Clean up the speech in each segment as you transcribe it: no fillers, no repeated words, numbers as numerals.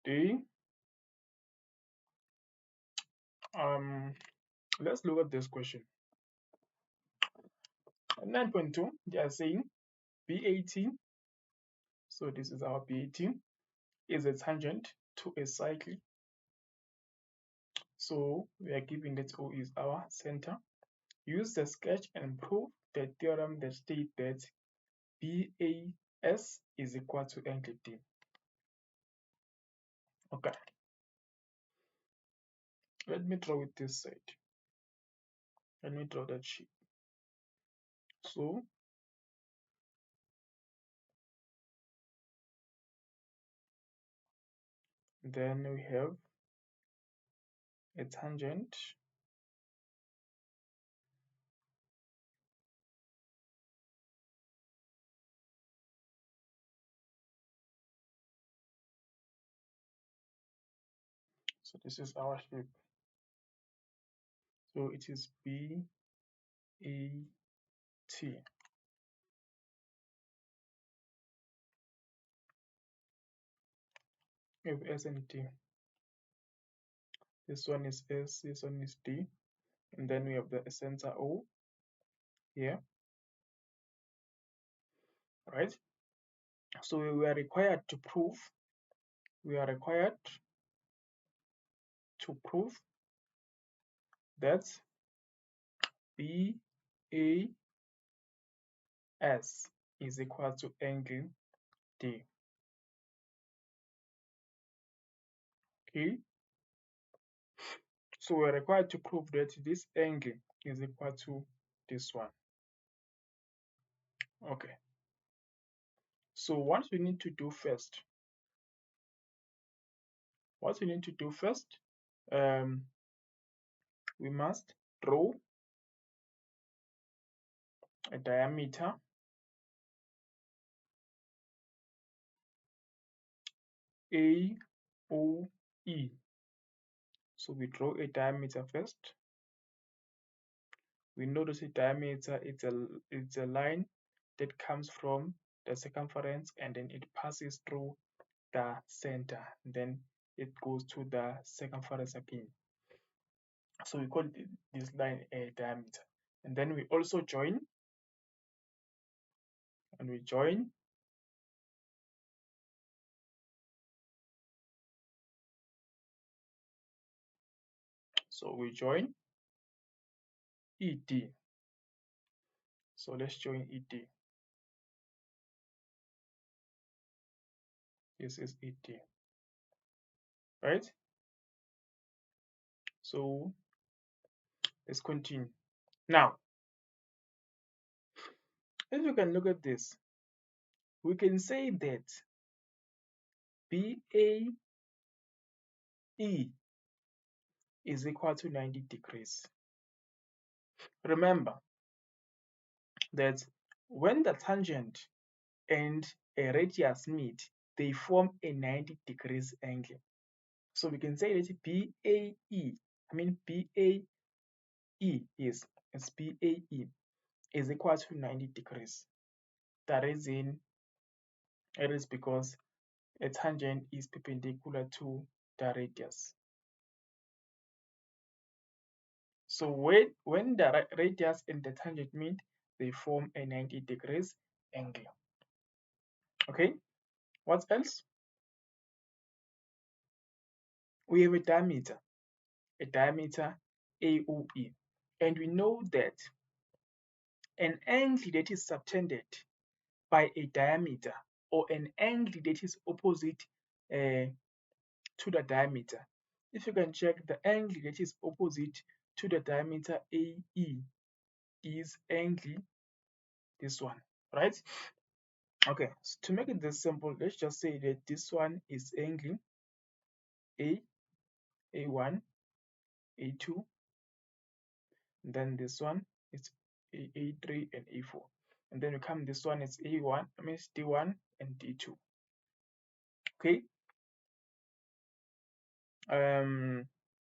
D. Let's look at this question. 9.2, they are saying B18, so this is our B18, is a tangent to a cycle. So we are given that O is our center. Use the sketch and prove the theorem that states that BAS is equal to angle D. Okay, let me draw it this side. Let me draw that shape. So then we have a tangent so this is our shape. So it is BAT. We have S and T. This one is S, this one is D. And then we have the center O here. Right? So we are required to prove that BAS is equal to angle D. Okay, so we're required to prove that this angle is equal to this one. Okay, so what we need to do first, we must draw a diameter AOE. So we draw a diameter first. We know that the diameter it's a line that comes from the circumference and then it passes through the center, then it goes to the circumference again. So we call this line a diameter. And then we also join, and we join so we join ED. So let's join ED. This is ED, right? So let's continue. Now, if you can look at this, we can say that BAE is equal to 90 degrees. Remember that when the tangent and a radius meet, they form a 90 degrees angle. So we can say that BAE is BAE is equal to 90 degrees. The reason it is because a tangent is perpendicular to the radius. So when the radius and the tangent meet, they form a 90 degrees angle. Okay, what else? We have a diameter AOE, and we know that an angle that is subtended by a diameter or an angle that is opposite to the diameter. If you can check, the angle that is opposite to the diameter AE is angle this one, right? Okay, so to make it this simple, let's just say that this one is angle A1, A2, then this one is A3 and A4. And then we come, this one is A1, I mean D1 and D2. Okay.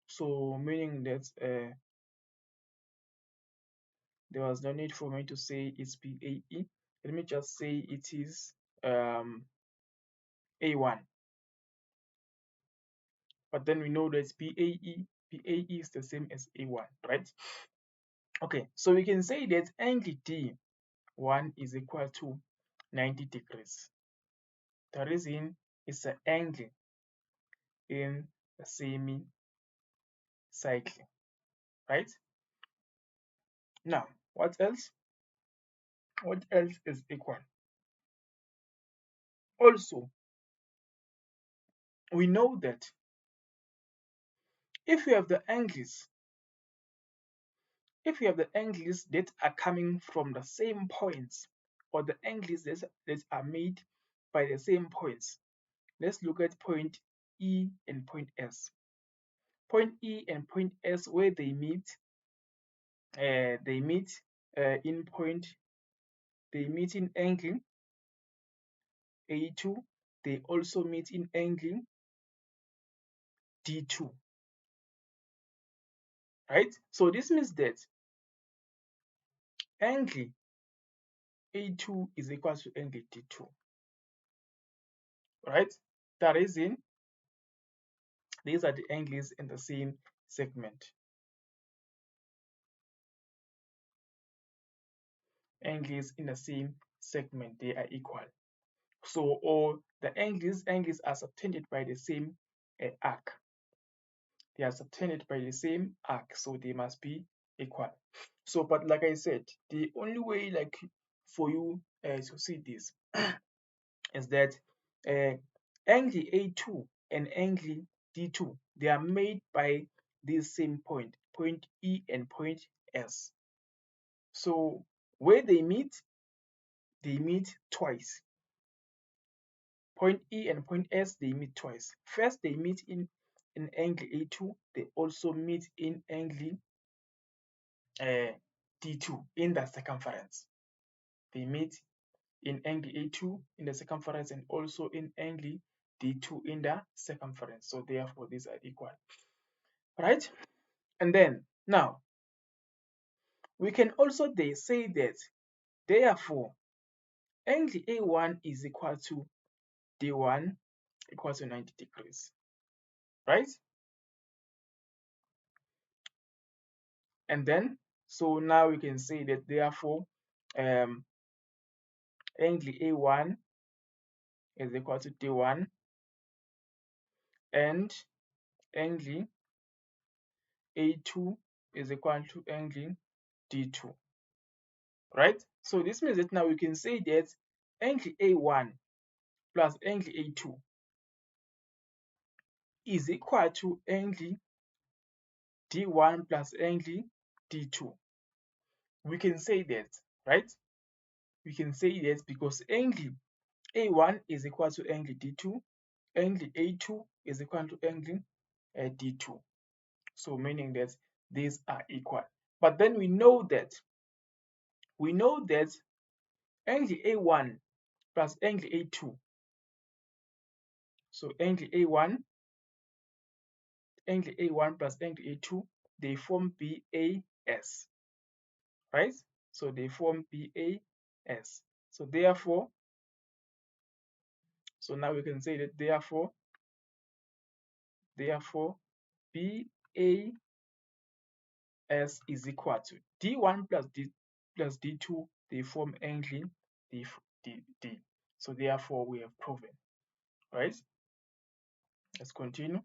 So meaning that there was no need for me to say it's BAE. Let me just say it is A1. but then we know that BAE is the same as A1, right? Okay, so we can say that angle D1 is equal to 90 degrees. The reason is the angle in the semi-cycle, right? Now, what else? What else is equal? Also, we know that if you have the angles, that are coming from the same points, or the angles that are made by the same points, let's look at point E and point S. Point E and point S, where they meet in point, they meet in angle A2, they also meet in angle D2, right? So this means that angle A2 is equal to angle D2, right? The reason, these are the angles in the same segment. Angles in the same segment, they are equal. So all the angles are subtended by the same arc. They are subtended by the same arc, so they must be equal. So, but like I said, the only way like for you to see this is that angle A2 and angle D2, they are made by this same point, point E and point S. So where they meet twice. Point E and point S, they meet twice. First, they meet in angle A2. They also meet in angle D2 in the circumference. They meet in angle A2 in the circumference and also in angle D2 in the circumference. So therefore, these are equal, right? And then now we can also say that therefore angle A1 is equal to D1 equal to 90 degrees, right? And then, so now we can say that therefore angle A1 is equal to D1 and angle A2 is equal to angle D2, right? So this means that now we can say that angle A1 plus angle A2 is equal to angle D1 plus angle D2. We can say that, right? We can say that because angle A1 is equal to angle D2, angle A2 is equal to angle D2. So meaning that these are equal. But then we know that angle A1 plus angle A2, so angle A1 plus angle A2, they form BAS, right? So they form BAS. So therefore, so now we can say that therefore BAS is equal to D1 plus D2, they form angle D. So therefore we have proven, right? Let's continue.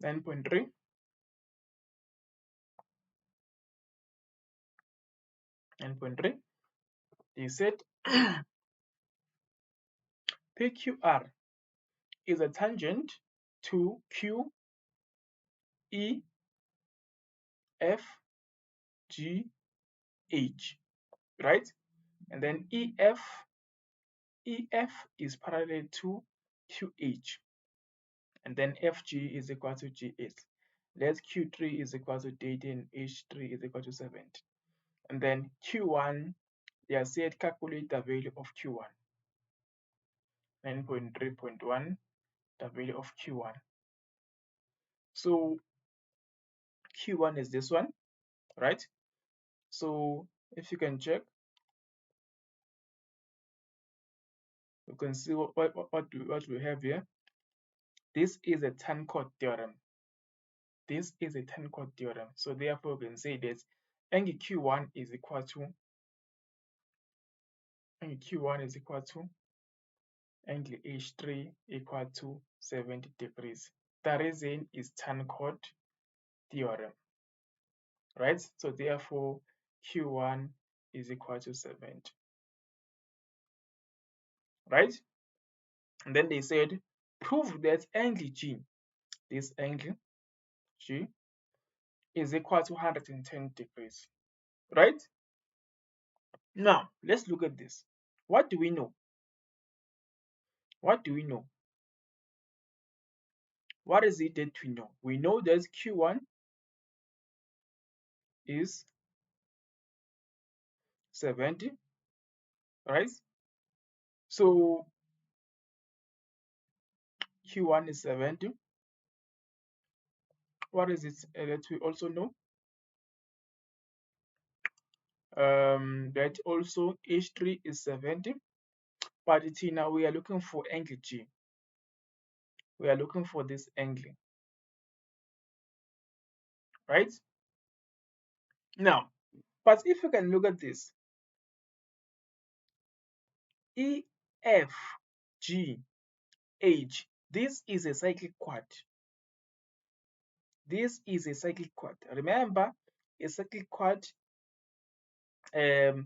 9.3. They said PQR is a tangent to QEFGH, right? And then EF is parallel to QH, and then FG is equal to GH. Let Q3 is equal to 80 and H3 is equal to 70. And then Q1, they are said calculate the value of Q1. 9.3.1, the value of Q1. So Q1 is this one, right? So if you can check, You can see what we have here. This is a tan chord theorem. This is a tan chord theorem. So therefore, we can say that angle Q1 is equal to angle H3 equal to 70 degrees. The reason is tan chord theorem, right? So therefore, Q1 is equal to 70, right? And then they said, prove that angle G, this angle G, is equal to 110 degrees, right? Now, let's look at this. What do we know? What do we know? What is it that we know? We know that Q1 is 70, right? So Q1 is 70. What is it that we also know? That also H3 is 70. But now we are looking for angle G. We are looking for this angle, right? Now, but if you can look at this, E, F, G, H, this is a cyclic quad. This is a cyclic quad. Remember, a cyclic quad, 4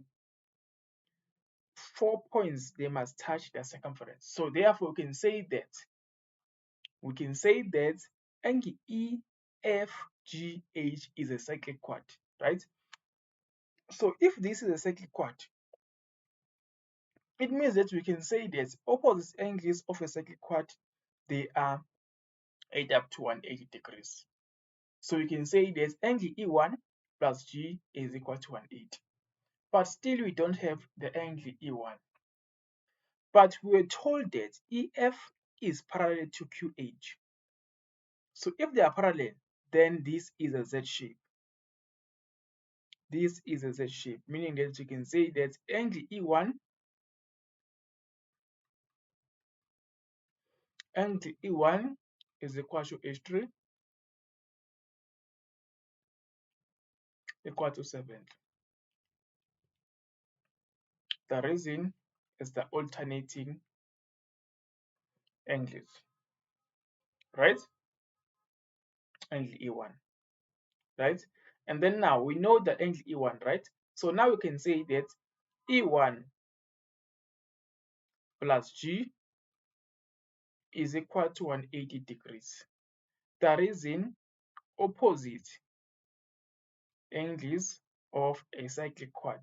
points, they must touch their circumference. So therefore, we can say that angle E, F, G, H is a cyclic quad, right? So if this is a cyclic quad, it means that we can say that opposite angles of a cyclic quad, they are add up to 180 degrees. So we can say that angle E1 plus G is equal to 180. But still we don't have the angle E1. But we're told that EF is parallel to QH. So if they are parallel, then this is a Z shape. This is a Z shape, meaning that you can say that angle E1 is equal to H3 equal to 7. The reason is the alternating angles, right? Angle E1, right? And then now we know the angle E1, right? So now we can say that E1 plus G is equal to 180 degrees. The reason opposite angles of a cyclic quad.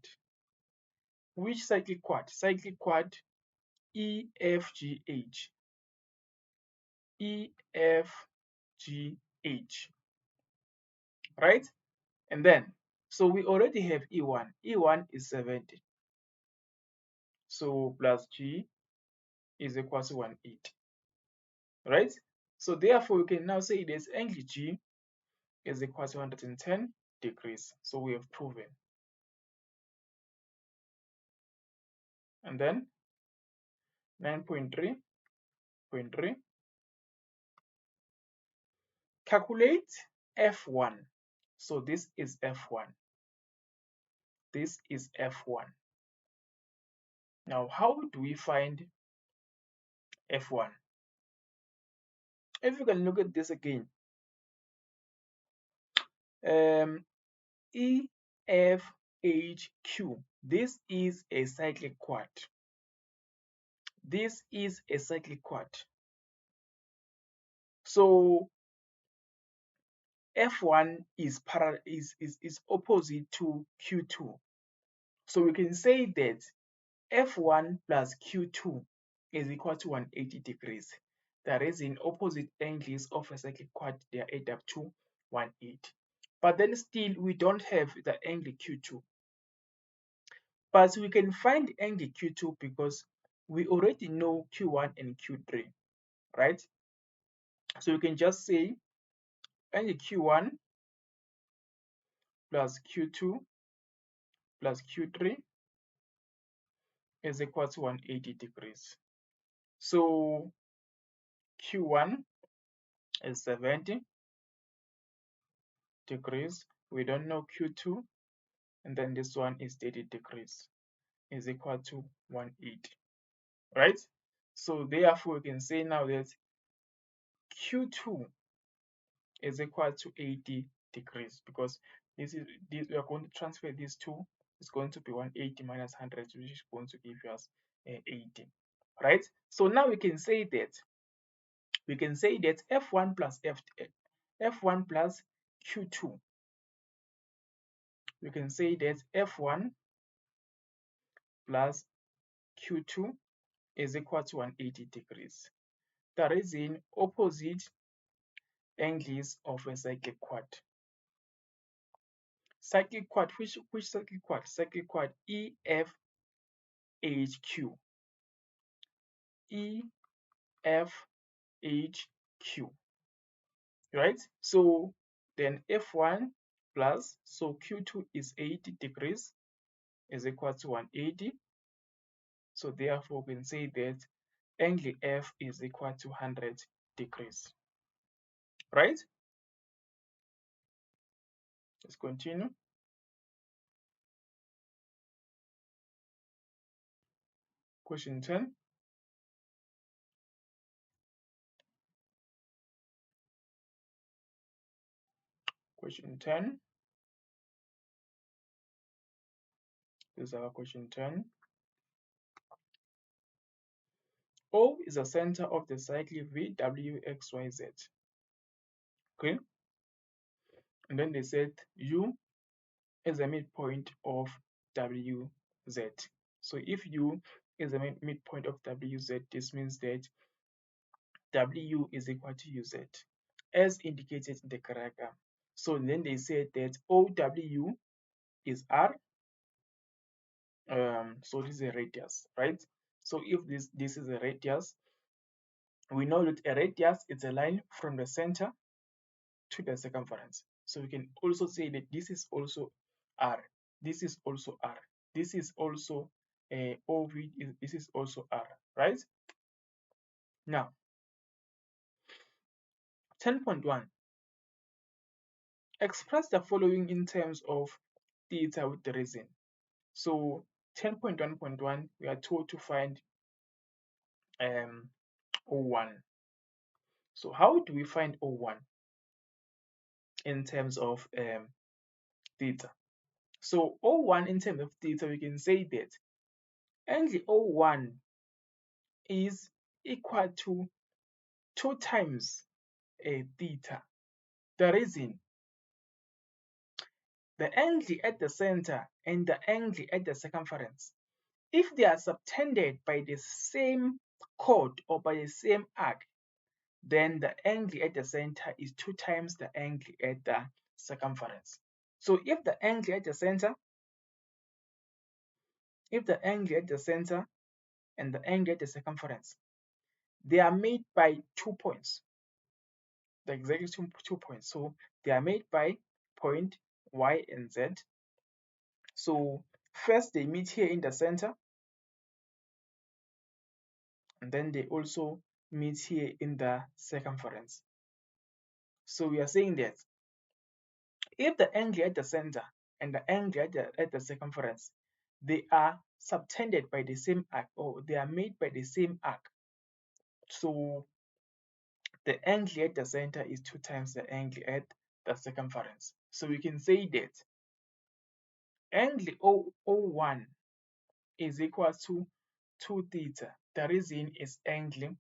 Which cyclic quad? Cyclic quad EFGH. EFGH. Right? And then, so we already have E1. E1 is 70. So plus G is equal to 180. Right? So therefore, we can now say this angle G is equal to 110 degrees. So we have proven. And then 9.3.3. Calculate F1. So this is F1. This is F1. Now, how do we find F1? If you can look at this again, EFHQ, this is a cyclic quad. This is a cyclic quad. So F1 is opposite to Q2. So we can say that F1 plus Q2 is equal to 180 degrees. That is in opposite angles of a cyclic quad, they add up to 180. But then still we don't have the angle Q2. But we can find angle Q2 because we already know Q1 and Q3, right? So we can just say angle Q1 plus Q2 plus Q3 is equal to 180 degrees. So Q1 is 70 degrees. We don't know Q2, and then this one is 30 degrees, is equal to 180, right? So therefore, we can say now that Q2 is equal to 80 degrees, because this we are going to transfer these two. It's going to be 180 minus 100, which is going to give us 80, right? So now we can say that F1 plus F1 plus Q2. We can say that F1 plus Q2 is equal to 180 degrees. That is in opposite angles of a cyclic quad. Cyclic quad, which cyclic quad? Cyclic quad EFHQ. EFHQ, right? So then F1 plus, so Q2 is 80 degrees, is equal to 180. So therefore, we can say that angle F is equal to 100 degrees, right? Let's continue. Question 10. Question 10. This is our question 10. O is the center of the cycle VWXYZ. Okay. And then they said U is the midpoint of WZ. So if U is the midpoint of WZ, this means that W is equal to UZ, as indicated in the diagram. So then they said that OW is R. So this is a radius, right? So if this is a radius, we know that a radius is a line from the center to the circumference. So we can also say that this is also R. This is also R. This is also OV. This is also R, right? Now, 10.1. Express the following in terms of theta with the reason. So 10.1.1, we are told to find O1. So how do we find O1 in terms of theta? So O1 in terms of theta, we can say that angle O1 is equal to 2 times a theta. The reason, the angle at the center and the angle at the circumference, if they are subtended by the same chord or by the same arc, then the angle at the center is 2 times the angle at the circumference. So if the angle at the center, and the angle at the circumference, they are made by 2 points, the exact 2 points. So they are made by point Y and Z. So first they meet here in the center, and then they also meet here in the circumference. So we are saying that if the angle at the center and the angle at the circumference, they are subtended by the same arc, or they are made by the same arc, so the angle at the center is 2 times the angle at the circumference. So we can say that angle O1 is equal to 2 theta. The reason is angle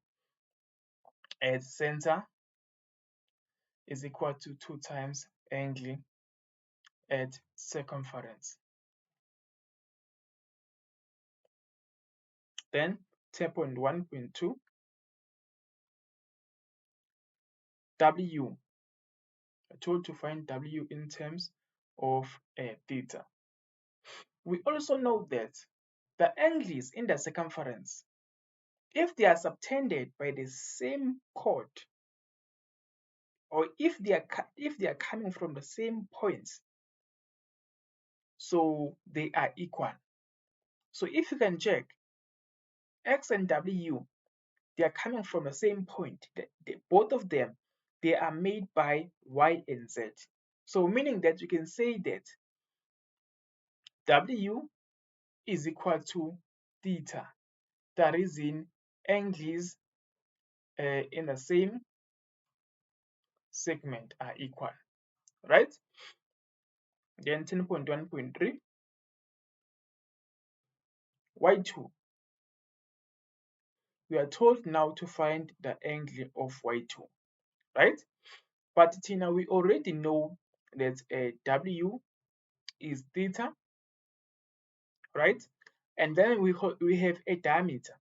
at center is equal to 2 times angle at circumference. Then 10.1.2, W. I told to find W in terms of theta. We also know that the angles in the circumference, if they are subtended by the same chord, or if they are coming from the same points, so they are equal. So if you can check X and W, they are coming from the same point. Both of them, they are made by y and z. So meaning that you can say that W is equal to theta. That is in angles in the same segment are equal, right? Then 10.1.3, y2. We are told now to find the angle of y2, right? But Tina, we already know that W is theta, right? And then we have a diameter,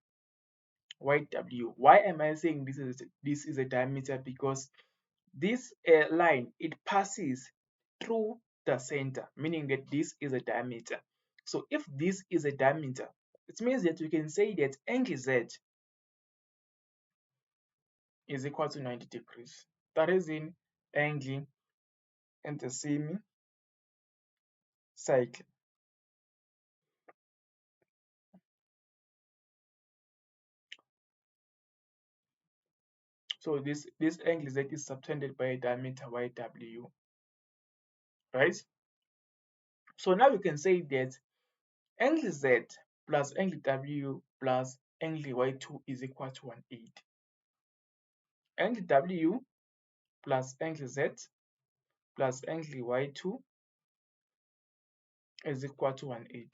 YW. Why am I saying this is a diameter? Because this line, it passes through the center, meaning that this is a diameter. So if this is a diameter, it means that we can say that angle Z is equal to 90 degrees. That is in angle in the same cycle. So this angle Z is subtended by a diameter YW, right? So now we can say that angle Z plus angle W plus angle Y2 is equal to 180. Angle W plus angle Z plus angle Y2 is equal to 180.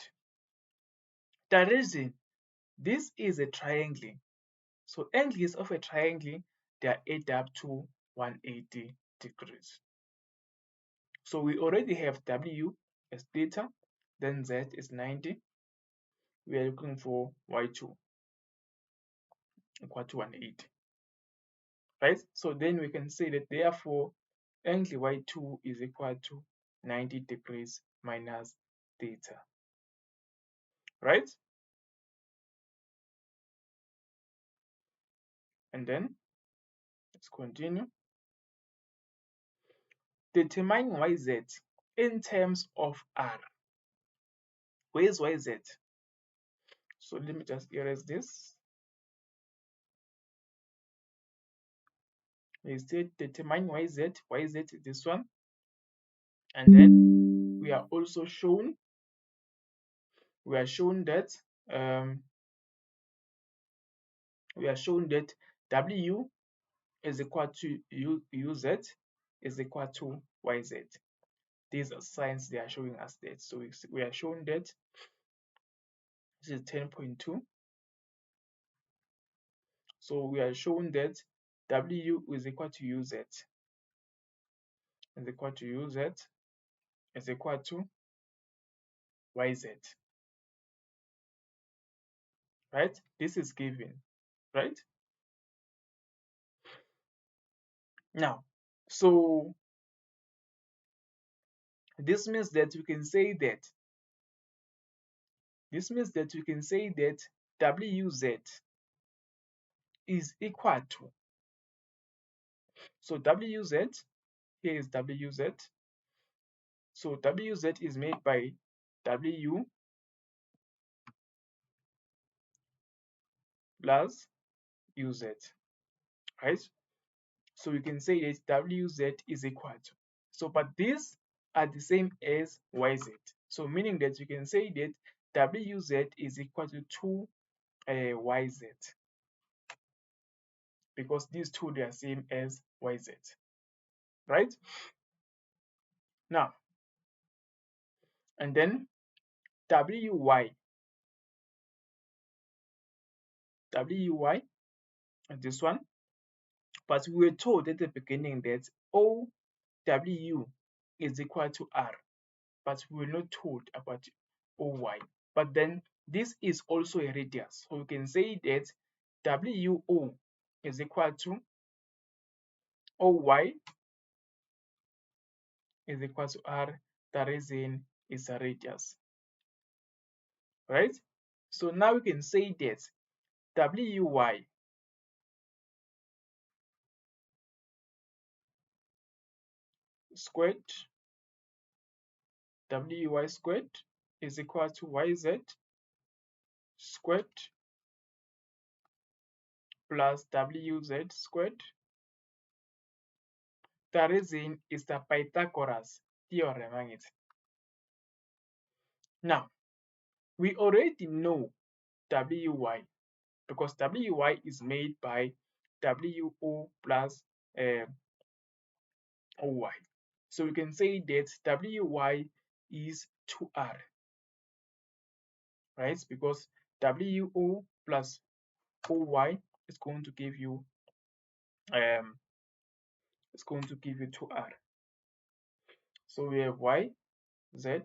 The reason this is a triangle, so angles of a triangle, they are add up to 180 degrees. So we already have W as theta, then Z is 90. We are looking for Y2 equal to 180, right? So then we can say that therefore angle Y2 is equal to 90 degrees minus theta, right? And then let's continue. Determine YZ in terms of R. Where is YZ? So let me just erase this. Instead, determine YZ. YZ is this one. And then we are also shown, that W is equal to UZ is equal to YZ. These are signs they are showing us that. So we are shown that this is 10.2. So we are shown that W is equal to UZ is equal to UZ is equal to YZ, right? This is given, right? Now, so this means that we can say that WZ is equal to, so WZ, here is WZ, so WZ is made by W plus UZ, right? So we can say that WZ is equal to, so but these are the same as YZ, so meaning that you can say that WZ is equal to 2 YZ, because these two, they are same as YZ, right? Now, and then WY and this one, but we were told at the beginning that OW is equal to R, but we were not told about OY. But then this is also a radius, so we can say that WO is equal to OY is equal to R. The reason is a radius, right? So now we can say that WY squared, WY squared is equal to YZ squared plus wz squared. The reason is the Pythagoras theorem. Now, we already know wy because wy is made by wo plus oy. So we can say that wy is 2r, right? Because wo plus oy is going to give you 2r. So we have y z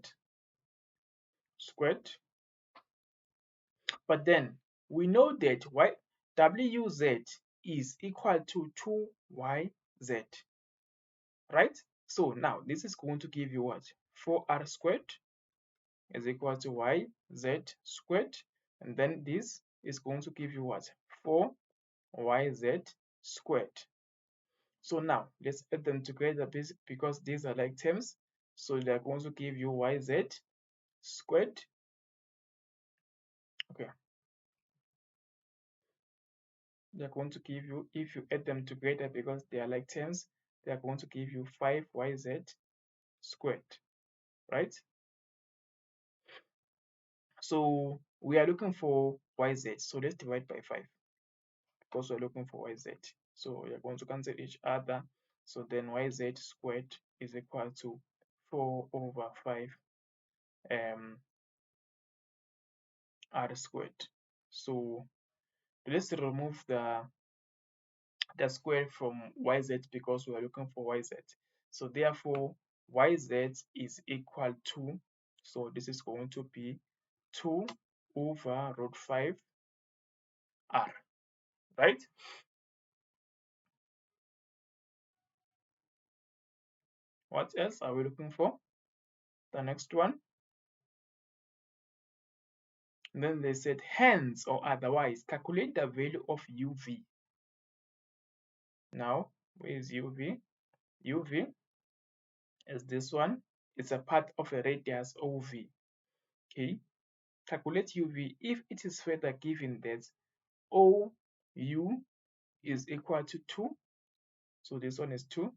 squared, but then we know that wz is equal to 2yz, right? So now this is going to give you what? 4r squared is equal to yz squared, and then this is going to give you what? 4yz squared. So now let's add them together because these are like terms. So they're going to give you yz squared. Okay. They're going to give you, if you add them together because they are like terms, they are going to give you 5yz squared, right? So we are looking for yz. So let's divide by 5 because we're looking for yz. So we are going to cancel each other. So then yz squared is equal to 4 over 5 r squared. So let's remove the square from yz because we are looking for yz. So therefore yz is equal to, so this is going to be 2 over root 5 r, right? What else are we looking for? The next one. And then they said hence or otherwise calculate the value of uv. Now where is uv? Uv is this one. It's a part of a radius ov. Okay, calculate uv if it is further given that ou is equal to 2. So this one is 2.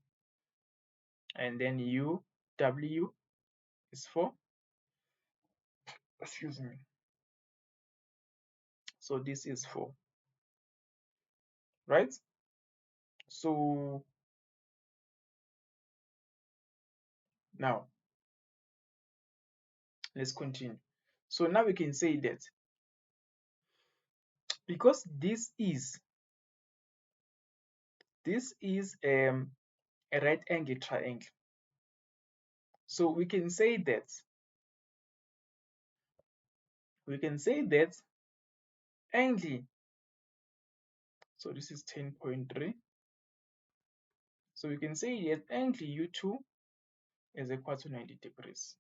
And then uw is 4. Excuse me. So this is 4. Right? So now let's continue. So now we can say that because this is a right angle triangle. So we can say that angle, so this is 10.3. So we can say that angle u2 is equal to 90 degrees.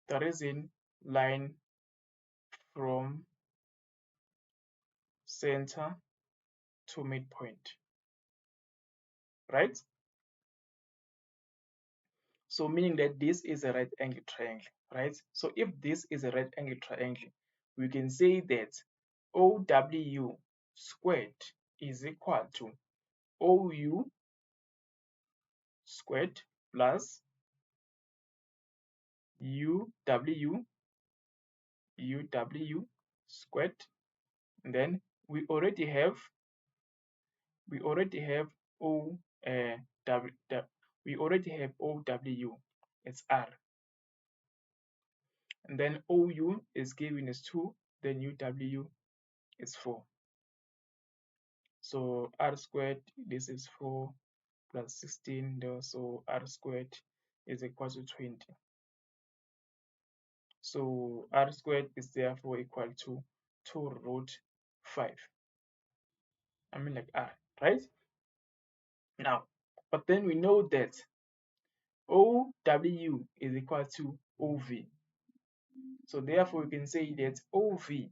The reason line from center to midpoint, right? So meaning that this is a right angle triangle, right? So if this is a right angle triangle, we can say that OW squared is equal to OU squared plus UW squared. And then we already have O we already have OW, it's R. And then OU is given as 2, then UW is 4. So R squared, this is 4 plus 16, so R squared is equal to 20. So R squared is therefore equal to 2 root 5. I mean like R, right? Now, but then we know that OW is equal to OV. So therefore we can say that OV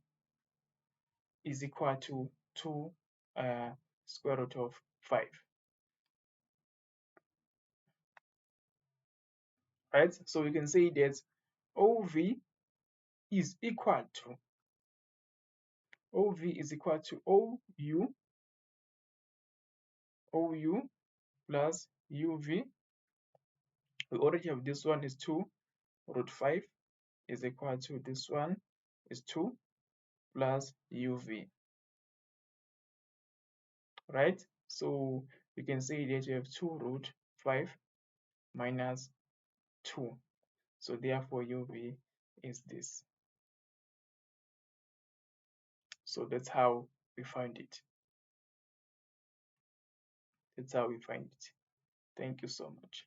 is equal to 2 square root of 5. Right? So we can say that OV is equal to OV is equal to OU plus UV. We already have this one is 2 root 5 is equal to this one is 2 plus UV, right? So we can say that you have 2 root 5 minus 2. So therefore UV is this. So that's how we find it. That's how we find it. Thank you so much.